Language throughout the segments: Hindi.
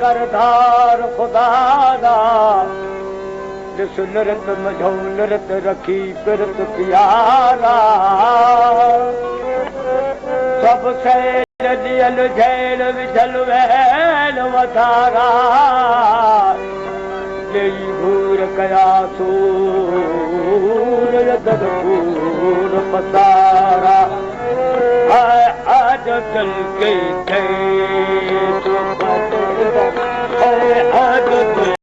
सरदार खुदादा जिस नृत मझो नृत रखी पिरत प्यारा सब सैल दियल झैल विझल वैल वधारा जई भूर कया सूर दरपूर पसारा आज दिल के थे आज दिल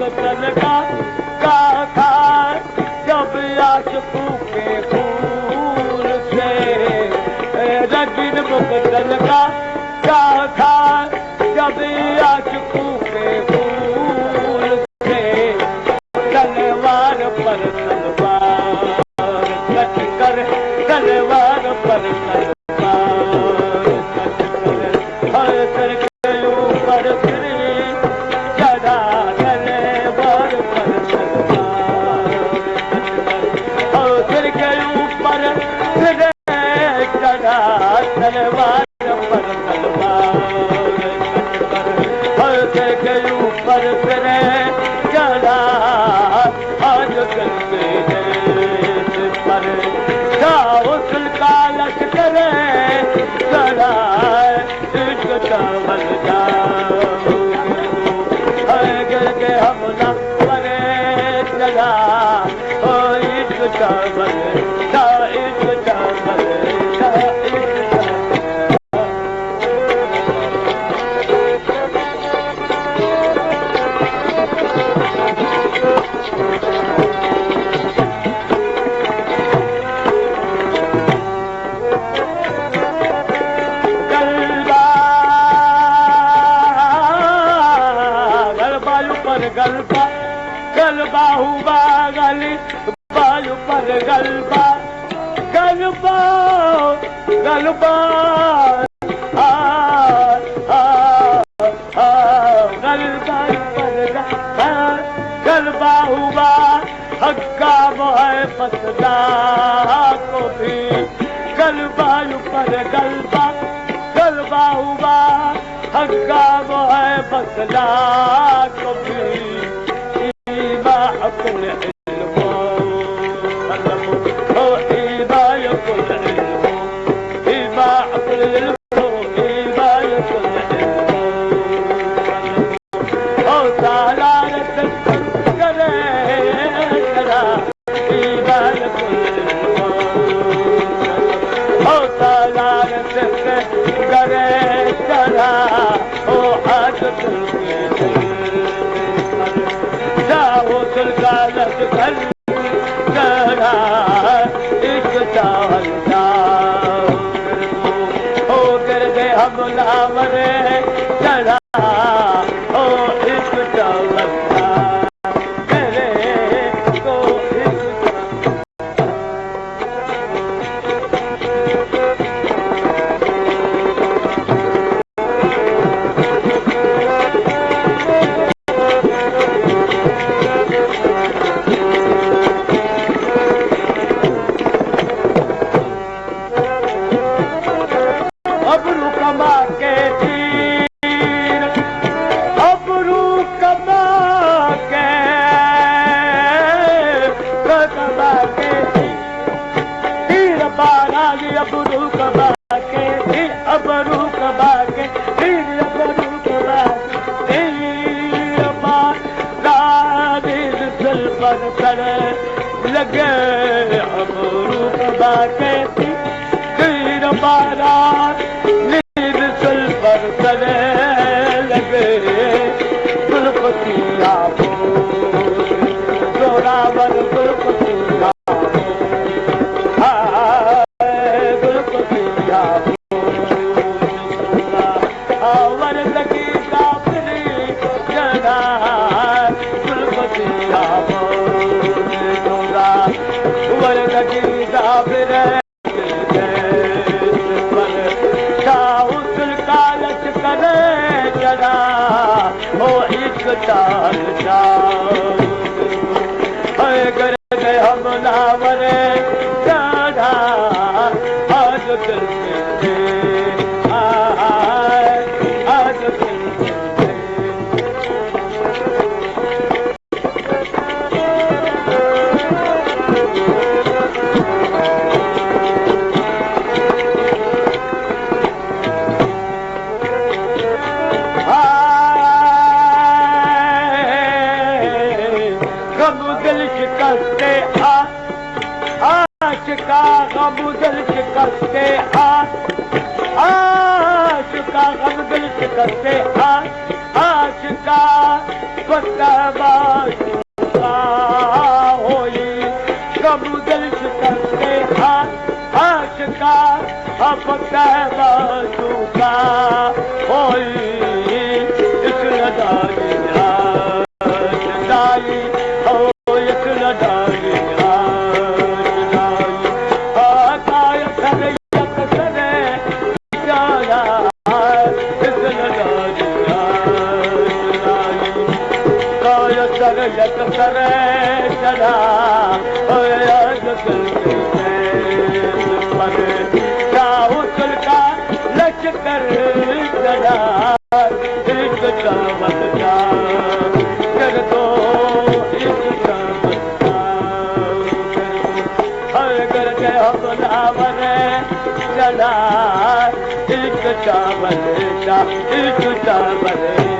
मुक्तल का खा जब आशिकों के फूल से रंगीन मुक्तल का खा जब आशिकों के फूल से तलवार पर तलवार कट कर तलवार पर तलवार कट कर हर सर के ऊपर सिर चढ़ा तलवार पर तलवार हर सर के ऊपर सिर चढ़ा तलवार पर तलवार हर सर के ऊपर सिर चढ़ा आज कल के देश पर उसल का लश्कर चढ़ा इश्क चावल जाओ गिर के हमला परे चला ओ इश्क चावल जा इश्क चावल जा इश्क गलबा गलबा हुआ गली बालू पर गलबा गलबा गलबा गलबा पर गलबा हुआ हक्का मोह फसदा को भी गलबा पर गलबा गलबा हुआ हक्का मोह फसदा को भी ईबा अकुल इल्मो ओ ईबा अकुल इल्मो ईबा अकुल इल्मो ईबा अकुल इल्मो ओ सालार करे करा ईबा अकुल इल्मो ओ सालार करे करा ओ आज तुझे जाओ दिल का लश्कर चढ़ा इश्क चावल जाओ हो कर दे हमलावर चढ़ा ओ इश्क चावल मेरे को अबरू कमा के तीर अबरू कमा के तीर बाराली अबरू कमा के तीर अबरू कमा के तीर अबरू कमा के तीर बाराली दिल पर करे लगे अबरू कमा के तीर बारा नींद सुल पर चले लगे गुलपतिया जोरावर गुलपतिया गुलपतिया आवर लगी काफरी जड़ा गुलपतिया जोरा लगी काफर ओ इश्क चाल जाओ कर गए हमलावर चढ़ा आज दिल में आज दिल शिकस्ते आशिका गम दिल शिकस्ते आशिका गम दिल शिकस्ते आशिका फतवा होई कब दिल शिकस्ते आशिका फतवा होई इस लदाई दाई हो इस लदाई आकाय करे यक करे जाना इस लदाई काय करे यक करे चला होया दिल के पर जाओ का लश्कर चला एक चावल जा कर दो एक चावल हर घर के हमलावर चला एक चावल जा एक चावल